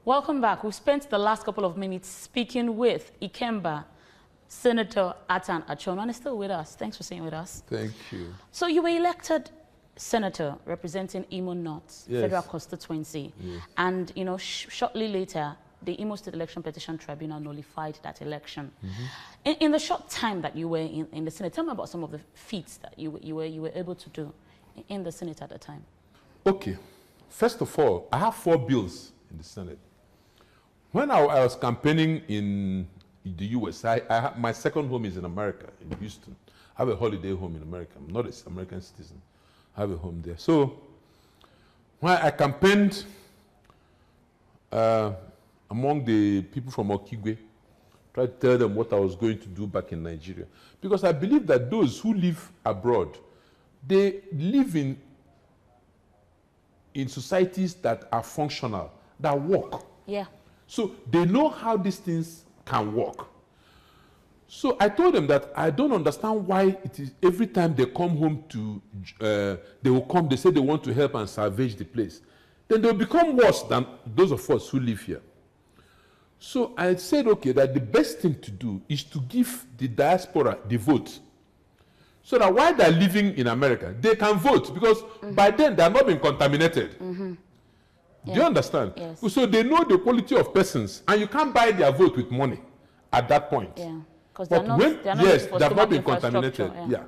Welcome back. We've spent the last couple of minutes speaking with Ikemba, Senator Achonu, and is still with us. Thanks for staying with us. Thank you. So you were elected senator representing Imo North, yes. Federal constituency, yes. And shortly later, the Imo State Election Petition Tribunal nullified that election. Mm-hmm. In the short time that you were in the Senate, tell me about some of the feats that you were able to do in the Senate at the time. Okay. First of all, I have 4 bills in the Senate. When I was campaigning in the U.S., my second home is in America, in Houston. I have a holiday home in America. I'm not an American citizen. I have a home there. So when I campaigned among the people from Okigwe, tried to tell them what I was going to do back in Nigeria. Because I believe that those who live abroad, they live in societies that are functional, that work. Yeah. So they know how these things can work. So I told them that I don't understand why it is every time they come home to, they say they want to help and salvage the place. Then they'll become worse than those of us who live here. So I said, okay, that the best thing to do is to give the diaspora the vote. So that while they're living in America, they can vote, because by then they're not being contaminated. Yeah. Do you understand? Yes. So they know the quality of persons, and you can't buy their vote with money at that point. Yeah, because they've not been contaminated. Yeah.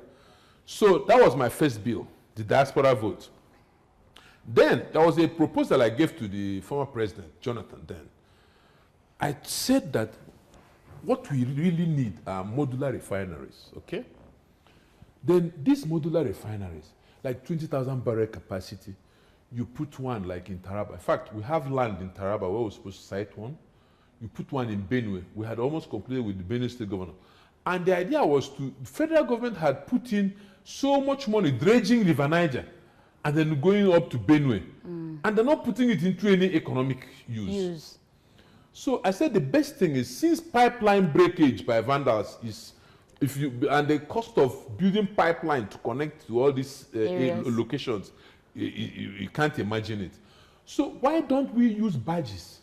So that was my first bill, the diaspora vote. Then there was a proposal I gave to the former president, Jonathan, then. I said that what we really need are modular refineries, okay? Then these modular refineries, like 20,000 barrel capacity, you put one like in Taraba. In fact, we have land in Taraba where we're supposed to site one. You put one in Benue. We had almost completed with the Benue state governor. And the idea was the federal government had put in so much money dredging River Niger and then going up to Benue. And they're not putting it into any economic use. So I said the best thing is, since pipeline breakage by vandals is, and the cost of building pipeline to connect to all these locations, you can't imagine it. So why don't we use barges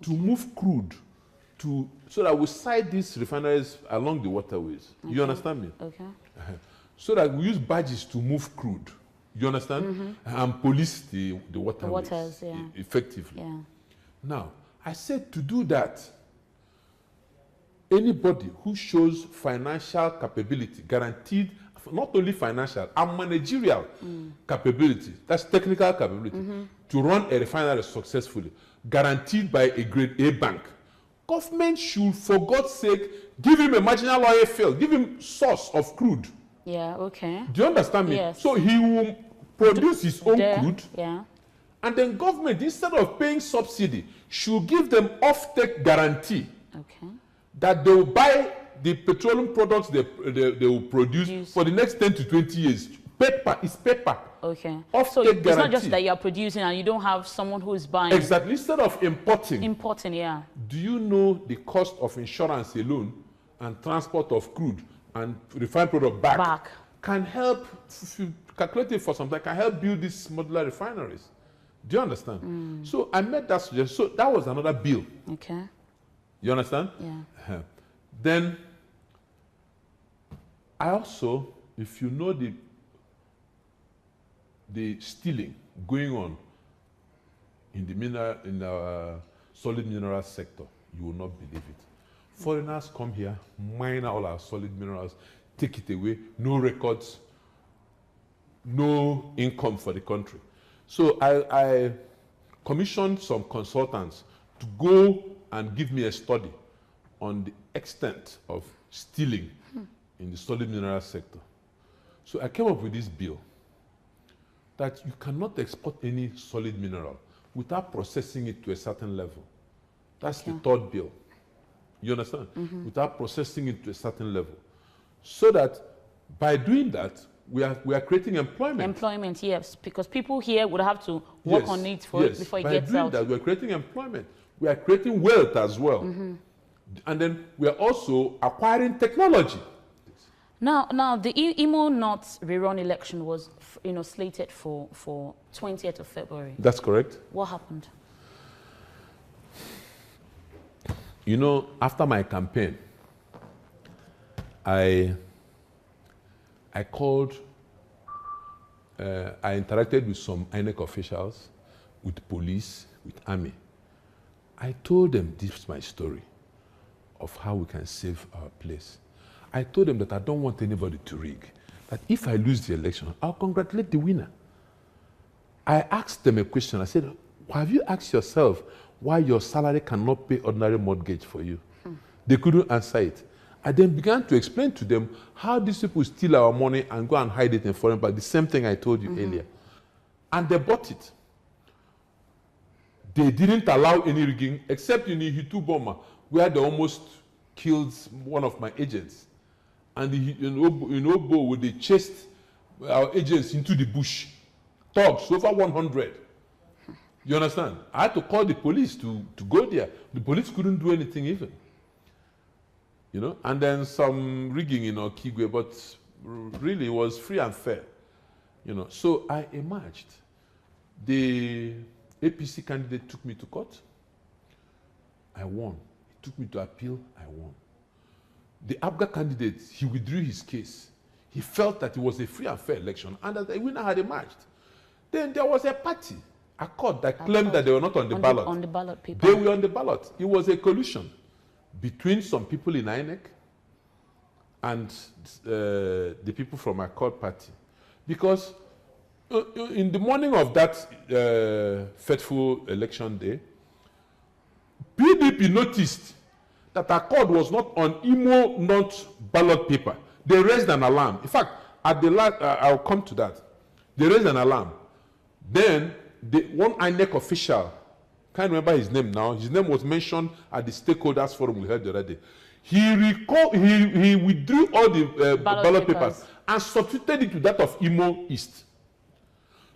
to move crude so that we site these refineries along the waterways? Okay. You understand me? Okay. So that we use barges to move crude. You understand? And police the waterways effectively. Yeah. Now, I said to do that, anybody who shows financial capability, guaranteed, not only financial, and managerial capability, that's technical capability, to run a refinery successfully, guaranteed by a grade A bank, government should, for God's sake, give him a marginal oil field, give him source of crude. Yeah, okay. Do you understand me? Yes. So he will produce his own crude. Yeah. And then government, instead of paying subsidy, should give them off-take guarantee. Okay. That they will buy the petroleum products they will produce for the next 10 to 20 years. Paper is paper. Okay. So it's not just that you're producing and you don't have someone who is buying. Exactly. Instead of importing. Importing, yeah. Do you know the cost of insurance alone and transport of crude and refined product back can help, if you calculate it for something, can help build these modular refineries. Do you understand? So I made that suggestion. So that was another bill. Okay. You understand? Yeah. Then I also, if you know the stealing going on in the solid mineral sector, you will not believe it. Foreigners come here, mine all our solid minerals, take it away, no records, no income for the country. So I commissioned some consultants to go and give me a study on the extent of stealing in the solid mineral sector. So I came up with this bill that you cannot export any solid mineral without processing it to a certain level. That's the third bill. You understand? Without processing it to a certain level. So that by doing that, we are creating employment. Employment, yes, because people here would have to work on it before it gets out. By doing that, we are creating employment. We are creating wealth as well. And then we are also acquiring technology. Now the Imo North rerun election was, slated for 20th of February. That's correct. What happened? You know, after my campaign, I called, I interacted with some INEC officials, with police, with army. I told them this is my story of how we can save our place. I told them that I don't want anybody to rig, that if I lose the election, I'll congratulate the winner. I asked them a question. I said, have you asked yourself why your salary cannot pay ordinary mortgage for you? They couldn't answer it. I then began to explain to them how these people steal our money and go and hide it in foreign banks. The same thing I told you earlier. And they bought it. They didn't allow any rigging, except in the Hitu bomber, where they almost killed one of my agents. And in Obo, they chased our agents into the bush. Thugs, over 100. You understand? I had to call the police to go there. The police couldn't do anything even. You know, and then some rigging in Okigwe, but really it was free and fair. You know, so I emerged. The APC candidate took me to court. I won. He took me to appeal. I won. The ABGA candidate, he withdrew his case. He felt that it was a free and fair election and that the winner had emerged. Then there was a party, a court that claimed that they were not on the ballot. On the ballot paper. They were on the ballot. It was a collusion between some people in INEC and the people from our court party. Because in the morning of that fateful election day, PDP noticed that Accord was not on Imo North ballot paper. They raised an alarm. In fact, at the last, I'll come to that. They raised an alarm. Then one INEC official, can't remember his name now. His name was mentioned at the stakeholders forum we heard the other day. He withdrew all the ballot papers and substituted it to that of Imo East.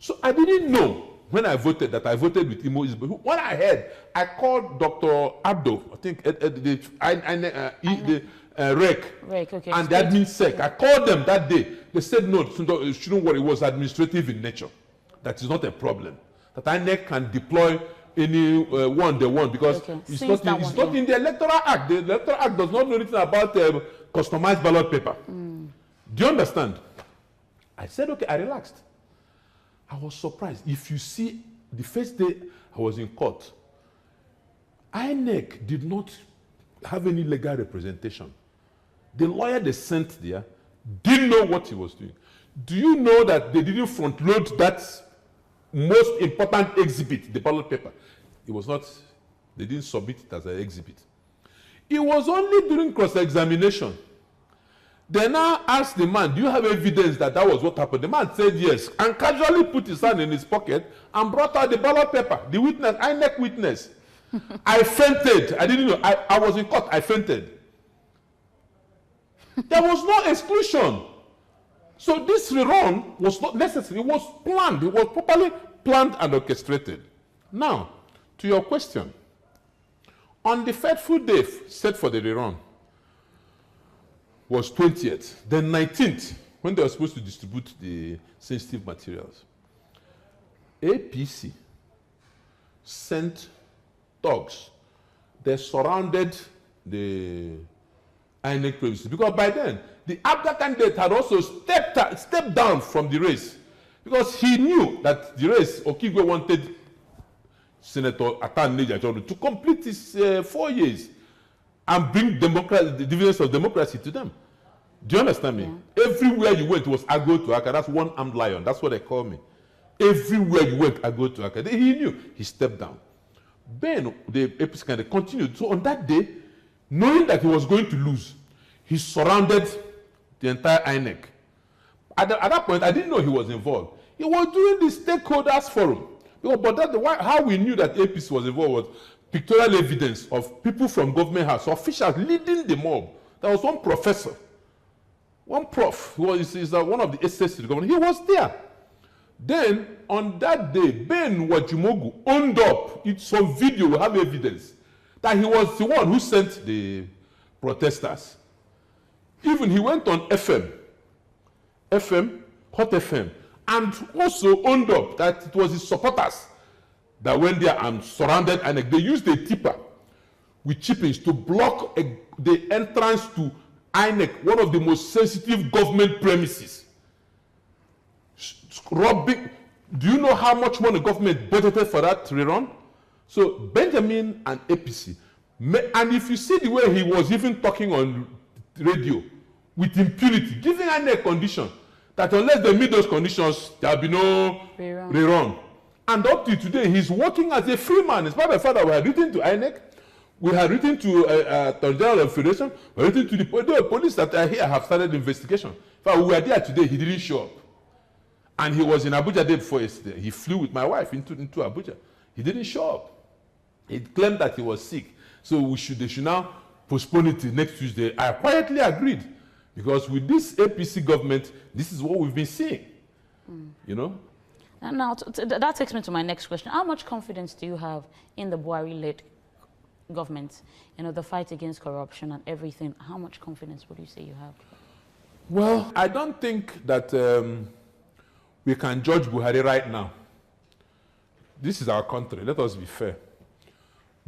So I didn't know when I voted that I voted with Imo East. But when I heard, I called Dr. Abdo, I think the REC, okay, and the admin sec. I called them that day. They said no, you shouldn't worry. It was administrative in nature. That is not a problem. That INEC can deploy any one they want because it's not in the Electoral Act. The Electoral Act does not know anything about customized ballot paper. Do you understand? I said, okay, I relaxed. I was surprised. If you see, the first day I was in court, INEC did not have any legal representation. The lawyer they sent there didn't know what he was doing. Do you know that they didn't front load that most important exhibit, the ballot paper? It was not, they didn't submit it as an exhibit. It was only during cross-examination. They now asked the man, do you have evidence that that was what happened? The man said yes, and casually put his hand in his pocket and brought out the ballot paper, the witness, INEC witness. I fainted. I didn't know. I was in court. I fainted. There was no exclusion. So this rerun was not necessary. It was planned. It was properly planned and orchestrated. Now, to your question. On the fateful day set for the rerun was 20th. Then 19th, when they were supposed to distribute the sensitive materials, APC sent thugs. They surrounded the INEC premises because by then the ABGA candidate had also stepped down from the race because he knew that the race Okigwe wanted Senator Achonu to complete his 4 years and bring the dividends of democracy to them. Do you understand me? Yeah. Everywhere you went was Ago to Aka. That's one armed lion. That's what they call me. Everywhere you went, Ago to Aka. He knew. He stepped down. Then the APC candidate continued. So on that day, knowing that he was going to lose, he surrounded the entire INEC. At that point, I didn't know he was involved. He was doing the stakeholders forum. But how we knew that APC was involved was pictorial evidence of people from government house, officials leading the mob. There was one professor, one prof, who is one of the SS to the government. He was there. Then, on that day, Ben Wajimogu owned up, it's some video, we have evidence, that he was the one who sent the protesters. Even he went on FM, Hot FM, and also owned up that it was his supporters that went there and surrounded, and they used a tipper with chippings to block the entrance to INEC, one of the most sensitive government premises. Robbing. Do you know how much money the government budgeted for that rerun? So Benjamin and APC, and if you see the way he was even talking on radio with impunity, giving INEC condition that unless they meet those conditions, there will be no rerun. And up to today, he's working as a free man. It's part of the fact that we had written to INEC, we had written to the General of Federation, we had written to the police that are here have started investigation. In fact, we were there today, he didn't show up. And he was in Abuja the day before yesterday. He flew with my wife into Abuja. He didn't show up. He claimed that he was sick. So they should now postpone it till next Tuesday. I quietly agreed. Because with this APC government, this is what we've been seeing. You know? And now, that takes me to my next question. How much confidence do you have in the Buhari-led government? You know, the fight against corruption and everything. How much confidence would you say you have? Well, I don't think that we can judge Buhari right now. This is our country. Let us be fair.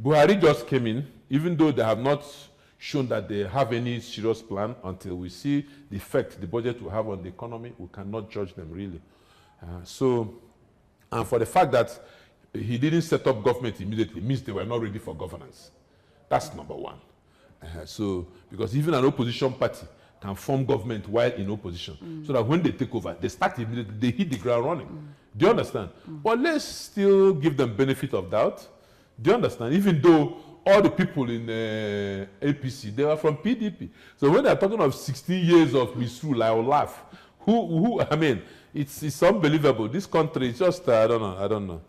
Buhari just came in, even though they have not shown that they have any serious plan. Until we see the effect the budget will have on the economy, we cannot judge them really. And for the fact that he didn't set up government immediately means they were not ready for governance. That's number one. Because even an opposition party can form government while in opposition, so that when they take over, they start immediately, they hit the ground running. Do you understand? But let's still give them benefit of doubt. Do you understand? Even though all the people in APC, they were from PDP. So when they're talking of 16 years of misrule, I will laugh. I mean, it's unbelievable. This country is just, I don't know.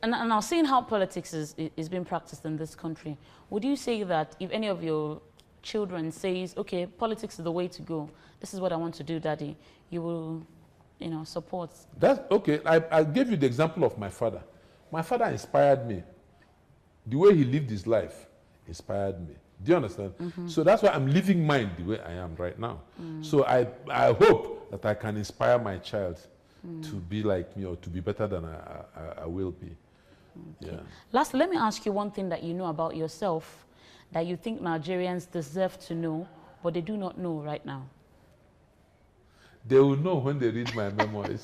And now, seeing how politics is being practiced in this country, would you say that if any of your children says, okay, politics is the way to go, this is what I want to do, Daddy, you will, support? That's okay. I gave you the example of my father. My father inspired me. The way he lived his life inspired me. Do you understand? So that's why I'm living mine the way I am right now. So I hope that I can inspire my child to be like me or to be better than I will be. Okay. Yeah. Lastly, let me ask you one thing that you know about yourself that you think Nigerians deserve to know, but they do not know right now. They will know when they read my memoirs.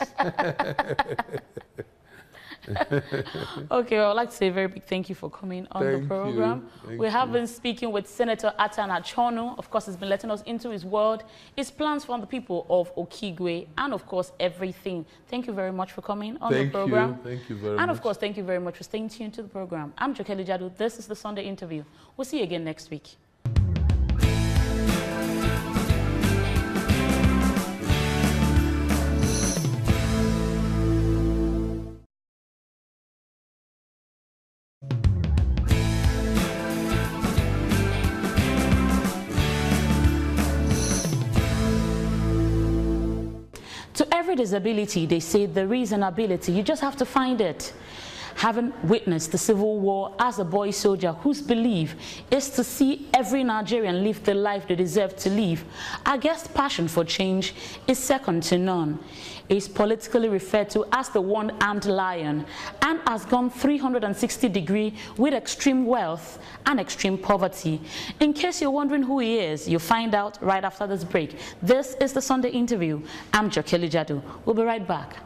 Okay, well, I'd like to say a very big thank you for coming on the program. We have been speaking with Senator Achonu. Of course, he's been letting us into his world, his plans for the people of Okigwe, and of course, everything. Thank you very much for coming on the program. Thank you very much. And of course, thank you very much for staying tuned to the program. I'm Jokeli Jadu. This is the Sunday Interview. We'll see you again next week. To every disability, they say there is an ability. You just have to find it. Having witnessed the Civil War as a boy soldier whose belief is to see every Nigerian live the life they deserve to live, our guest's passion for change is second to none. He is politically referred to as the one-armed lion and has gone 360 degrees with extreme wealth and extreme poverty. In case you're wondering who he is, you'll find out right after this break. This is the Sunday Interview. I'm Jokeli Jadu. We'll be right back.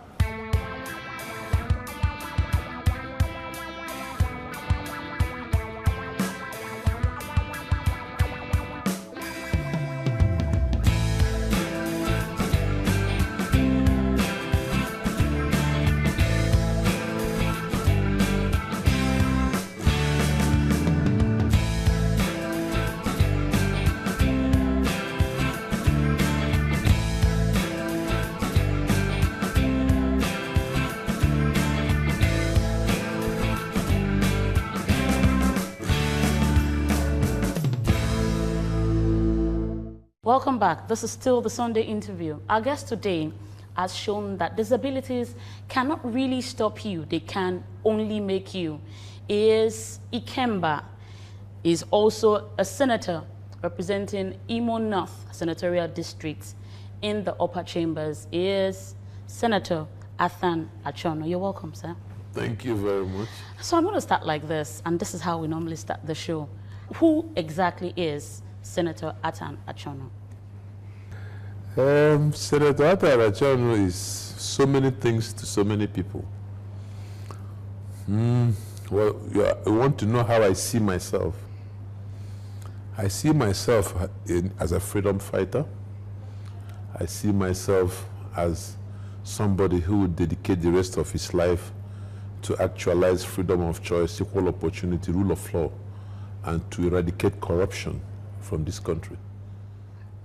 Welcome back. This is still the Sunday Interview. Our guest today has shown that disabilities cannot really stop you. They can only make you. He is Ikemba. He is also a senator representing Imo North Senatorial District in the upper chambers. He is Senator Achonu. You're welcome, sir. Thank you very much. So I'm going to start like this, and this is how we normally start the show. Who exactly is Senator Achonu? Senator Achonu is so many things to so many people. Well, you want to know how I see myself. I see myself as a freedom fighter. I see myself as somebody who would dedicate the rest of his life to actualize freedom of choice, equal opportunity, rule of law, and to eradicate corruption from this country.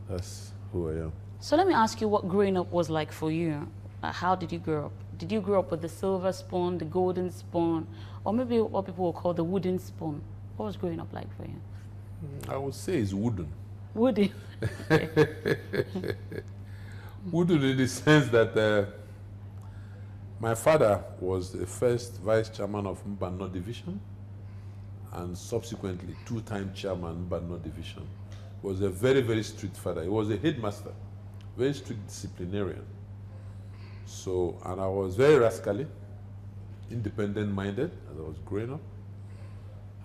That's who I am. So let me ask you what growing up was like for you. How did you grow up? Did you grow up with the silver spoon, the golden spoon, or maybe what people will call the wooden spoon? What was growing up like for you? I would say it's wooden. Wooden? Wooden in the sense that my father was the first vice chairman of Mbano Division and subsequently two-time chairman Mbano Division. He was a very, very strict father. He was a headmaster, very strict disciplinarian. So, and I was very rascally, independent-minded as I was growing up.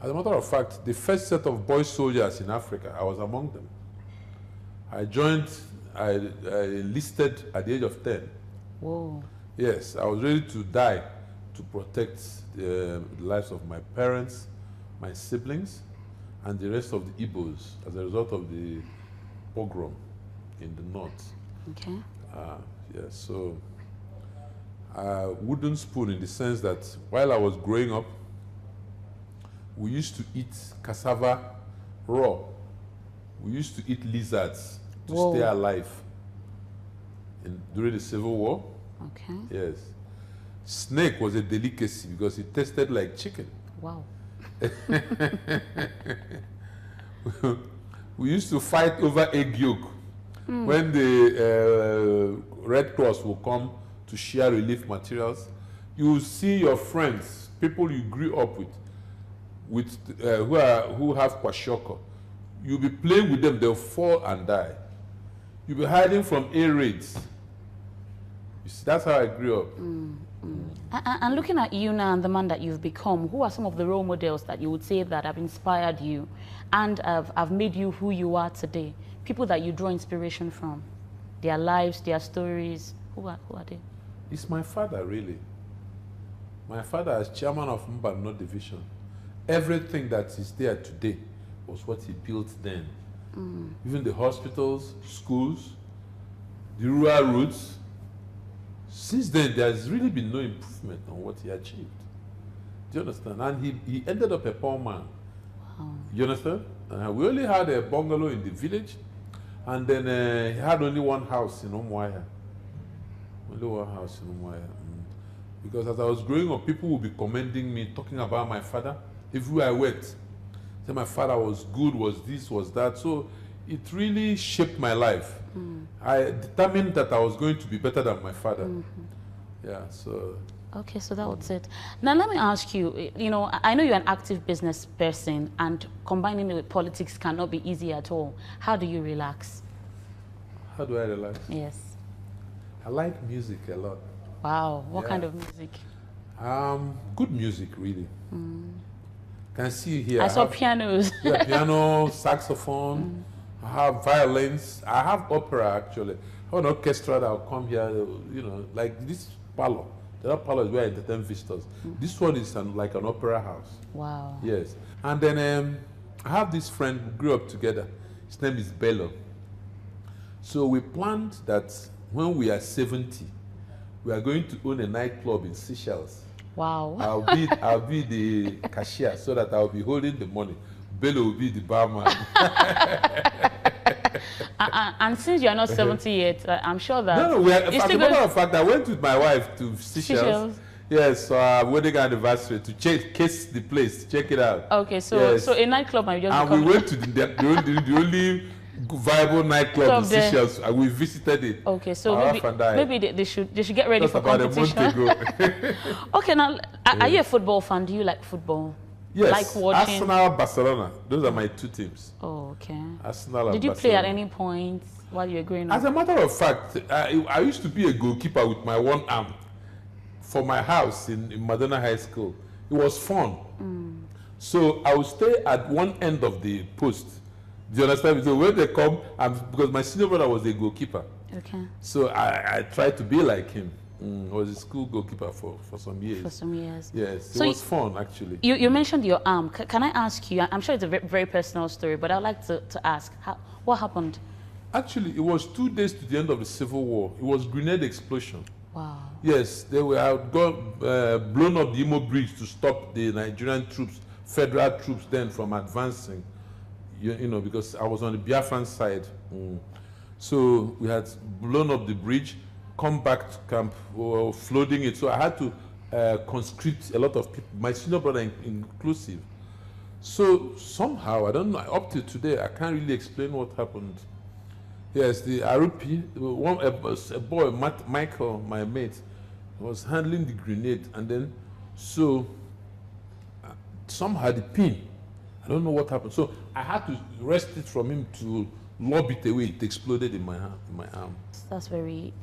As a matter of fact, the first set of boy soldiers in Africa, I was among them. I enlisted at the age of 10. Whoa. Yes, I was ready to die to protect the lives of my parents, my siblings, and the rest of the Igbos as a result of the pogrom in the north. Okay. Yes, so wooden spoon in the sense that while I was growing up, we used to eat cassava raw. We used to eat lizards to stay alive during the Civil War. Okay. Yes. Snake was a delicacy because it tasted like chicken. Wow. We used to fight over egg yolk. When the Red Cross will come to share relief materials, you will see your friends, people you grew up with who have kwashiorkor. You'll be playing with them, they'll fall and die. You'll be hiding from air raids. You see, that's how I grew up. And looking at you now and the man that you've become, who are some of the role models that you would say that have inspired you and have made you who you are today? People that you draw inspiration from, their lives, their stories. Who are they? It's my father, really. My father, as chairman of Mbano Division, everything that is there today was what he built then. Even the hospitals, schools, the rural routes. Since then, there's really been no improvement on what he achieved. Do you understand? And he ended up a poor man. Wow. You understand? We only had a bungalow in the village, and then he had only one house in Umuahia. Only one house in Umuahia. Because as I was growing up, people would be commending me, talking about my father. Everywhere I went, say my father was good, was this, was that. So it really shaped my life. I determined that I was going to be better than my father. Yeah, so. Okay, so that was it. Now let me ask you, you know, I know you're an active business person and combining it with politics cannot be easy at all. How do you relax? How do I relax? Yes. I like music a lot. Wow, what kind of music? Good music, really. Can see here. I saw pianos. Yeah, piano, saxophone. I have violins. I have opera, actually. I have an orchestra that will come here, you know, like this parlor. The other parlor is where I entertain visitors. This one is like an opera house. Wow. Yes. And then I have this friend who grew up together. His name is Bello. So we planned that when we are 70, we are going to own a nightclub in Seychelles. Wow. I'll be the cashier so that I'll be holding the money. Bello will be the barman. And since you're not 70 yet, I'm sure that... No, as a matter of fact, I went with my wife to Seychelles. Yes, so our wedding anniversary to case the place, check it out. Okay, so yes. So a nightclub might just and we went to the only viable nightclub in Seychelles. And we visited it. Okay, so maybe they should get ready for competition. About a month ago. Okay, now are you a football fan? Do you like football? Yes, like watching? Arsenal, Barcelona. Those are my two teams. Oh, okay. Arsenal and Did you Barcelona. play at any point while you were growing up? As a matter of fact, I used to be a goalkeeper with my one arm for my house in Madonna High School. It was fun. So I will stay at one end of the post. Do you understand? So when they come, because my senior brother was a goalkeeper. Okay. So I tried to be like him. I was a school goalkeeper for some years. For some years. Yes, so it was fun actually. You mentioned your arm. Can I ask you, I'm sure it's a very, very personal story, but I'd like to ask, what happened? Actually, it was 2 days to the end of the Civil War. It was grenade explosion. Wow. Yes, they had blown up the Imo Bridge to stop the Nigerian troops, federal troops then from advancing, you know, because I was on the Biafran side. So we had blown up the bridge, come back to camp, flooding it. So I had to conscript a lot of people, my senior brother inclusive. So somehow, I don't know, up to today, I can't really explain what happened. Yes, the RP, a boy, Michael, my mate, was handling the grenade, and then so somehow the pin, I don't know what happened. So I had to wrest it from him to lob it away. It exploded in my arm. That's very,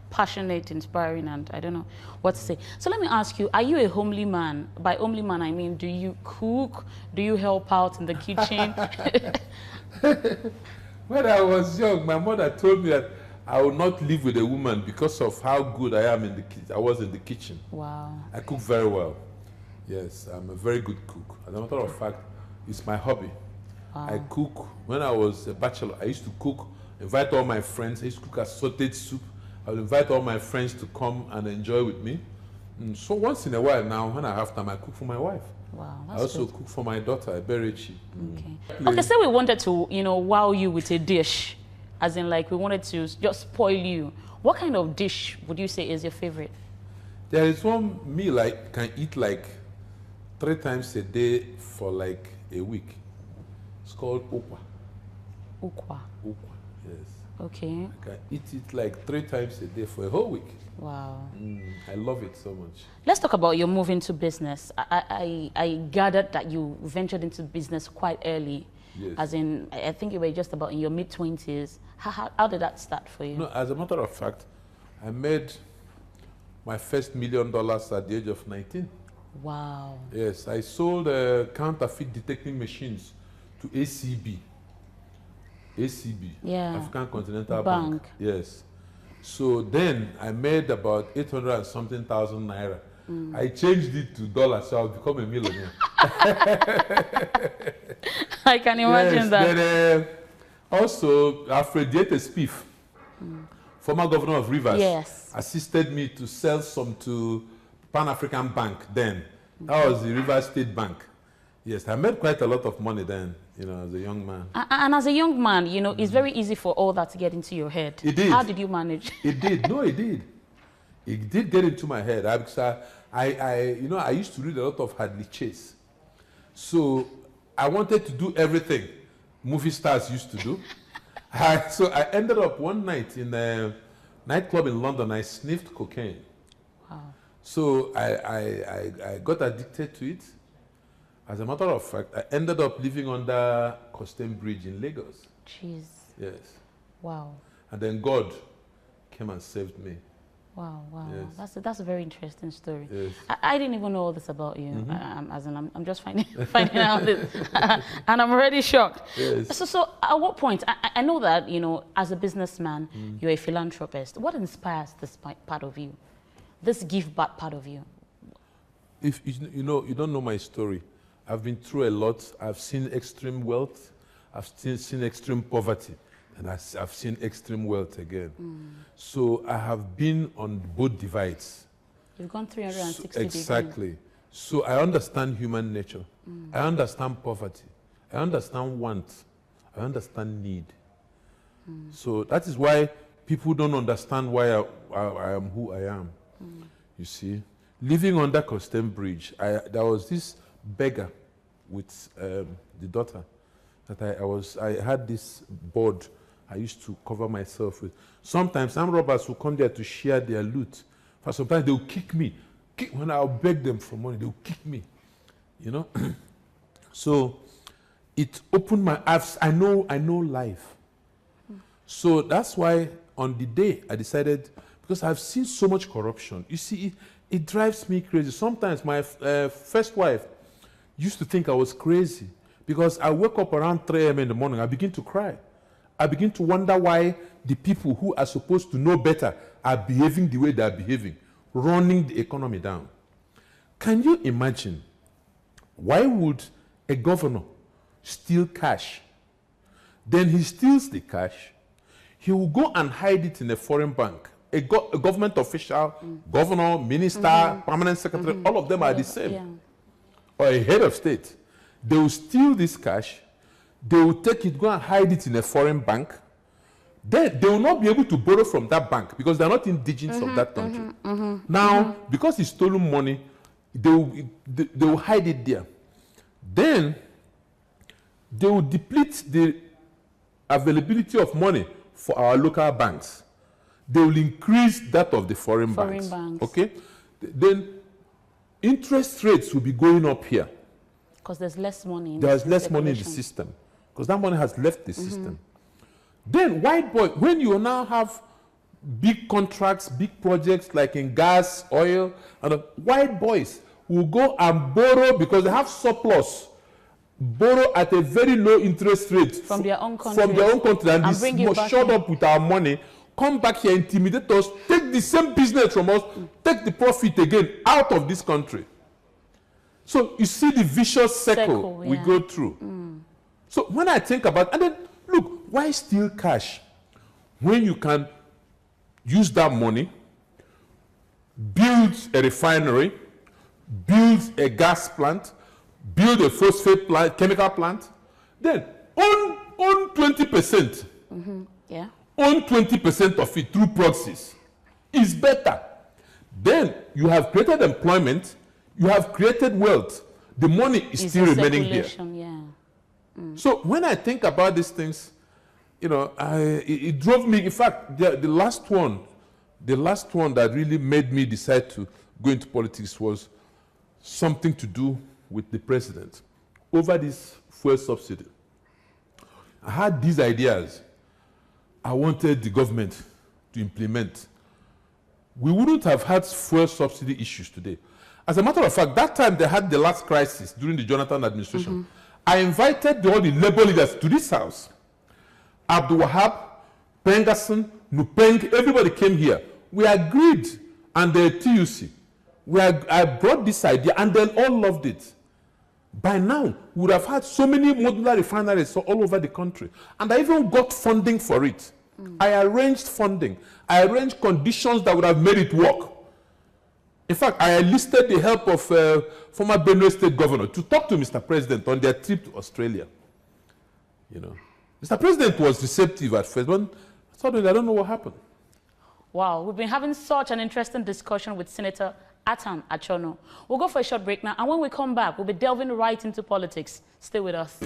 passionate, inspiring, and I don't know what to say. So let me ask you, are you a homely man? By homely man, I mean, do you cook? Do you help out in the kitchen? When I was young, my mother told me that I would not live with a woman because of how good I am in the kitchen. I was in the kitchen. Wow. I cook very well. Yes, I'm a very good cook. As a matter of fact, it's my hobby. Wow. I cook. When I was a bachelor, I used to cook, invite all my friends. I used to cook a sauteed soup. I would invite all my friends to come and enjoy with me. So once in a while now, when I have time, I cook for my wife. Wow, I also cook for my daughter, Berechi. Okay. Okay, so we wanted to, wow you with a dish, as in like we wanted to just spoil you. What kind of dish would you say is your favorite? There is one meal I can eat like 3 times a day for like a week. It's called ukwa. Ukwa. Ukwa, yes. Okay. I can eat it like 3 times a day for a whole week. Wow. I love it so much. Let's talk about your move into business. I gathered that you ventured into business quite early. Yes. As in, I think you were just about in your mid-20s. How did that start for you? No, as a matter of fact, I made my first $1 million at the age of 19. Wow. Yes, I sold counterfeit detecting machines to ACB. ACB, yeah. African Continental Bank. Yes. So then I made about 800 and something thousand naira. I changed it to dollars, so I'll become a millionaire. I can imagine that. Then, also, Alfred Spiff, former governor of Rivers, yes, assisted me to sell some to Pan-African Bank then. That was the Rivers State Bank. Yes, I made quite a lot of money then, as a young man. And as a young man, it's very easy for all that to get into your head. It did. How did you manage? It did. No, it did. It did get into my head. I used to read a lot of Hadley Chase. So I wanted to do everything movie stars used to do. So I ended up one night in a nightclub in London. I sniffed cocaine. Wow. So I got addicted to it. As a matter of fact, I ended up living under Costain Bridge in Lagos. Jeez. Yes. Wow. And then God came and saved me. Wow, wow. Yes. That's a very interesting story. Yes. I didn't even know all this about you. I'm just finding out this. And I'm already shocked. Yes. So at what point, I know that, as a businessman, you're a philanthropist. What inspires this part of you? This give back part of you? If you don't know my story. I've been through a lot. I've seen extreme wealth. I've seen extreme poverty. And I've seen extreme wealth again. So I have been on both divides. You've gone 360 degrees. Exactly. So I understand human nature. I understand poverty. I understand want. I understand need. So that is why people don't understand why I am who I am. You see, living under Costain Bridge, there was this beggar with the daughter that I had this board I used to cover myself with. Sometimes some robbers will come there to share their loot. For sometimes they will kick me. When I'll beg them for money, they will kick me. So it opened my eyes. I know life. So that's why on the day I decided, because I've seen so much corruption. You see, it drives me crazy. Sometimes my first wife used to think I was crazy because I wake up around 3 a.m. in the morning, I begin to cry. I begin to wonder why the people who are supposed to know better are behaving the way they are behaving, running the economy down. Can you imagine why would a governor steal cash? Then he steals the cash, he will go and hide it in a foreign bank. A government official, governor, minister, permanent secretary, all of them are the same. Yeah. Or a head of state. They will steal this cash, they will take it, go and hide it in a foreign bank. Then they will not be able to borrow from that bank because they're not indigenous of that country. Now, because it's stolen money, they will hide it there. Then they will deplete the availability of money for our local banks. They will increase that of the foreign banks. Okay? Then interest rates will be going up here. Because there's less money. There's less money in the system. Because that money has left the system. Then white boy, when you now have big contracts, big projects like in gas, oil, and white boys will go and borrow because they have surplus. Borrow at a very low interest rate from their own country. From their own country, and this shut up with our money. Come back here, intimidate us, take the same business from us, take the profit again out of this country. So you see the vicious circle we go through. So when I think about, and then look, why steal cash when you can use that money, build a refinery, build a gas plant, build a phosphate plant, chemical plant, then own 20%. Yeah. Own 20% of it through proxies is better. Then you have created employment, you have created wealth. The money is still remaining here. Yeah. So when I think about these things, you know, it drove me. In fact, the last one that really made me decide to go into politics was something to do with the president over this fuel subsidy. I had these ideas I wanted the government to implement. We wouldn't have had fuel subsidy issues today. As a matter of fact, that time they had the last crisis during the Jonathan administration. I invited all the labor leaders to this house. Abdul Wahab, Pengason, Nupeng, everybody came here. We agreed, and the TUC. I brought this idea, and they all loved it. By now, we would have had so many modular refineries all over the country. And I even got funding for it. I arranged funding. I arranged conditions that would have made it work. In fact, I enlisted the help of former Benue State Governor to talk to Mr. President on their trip to Australia. You know, Mr. President was receptive at first, but suddenly I don't know what happened. Wow, we've been having such an interesting discussion with Senator Achonu. We'll go for a short break now, and when we come back, we'll be delving right into politics. Stay with us.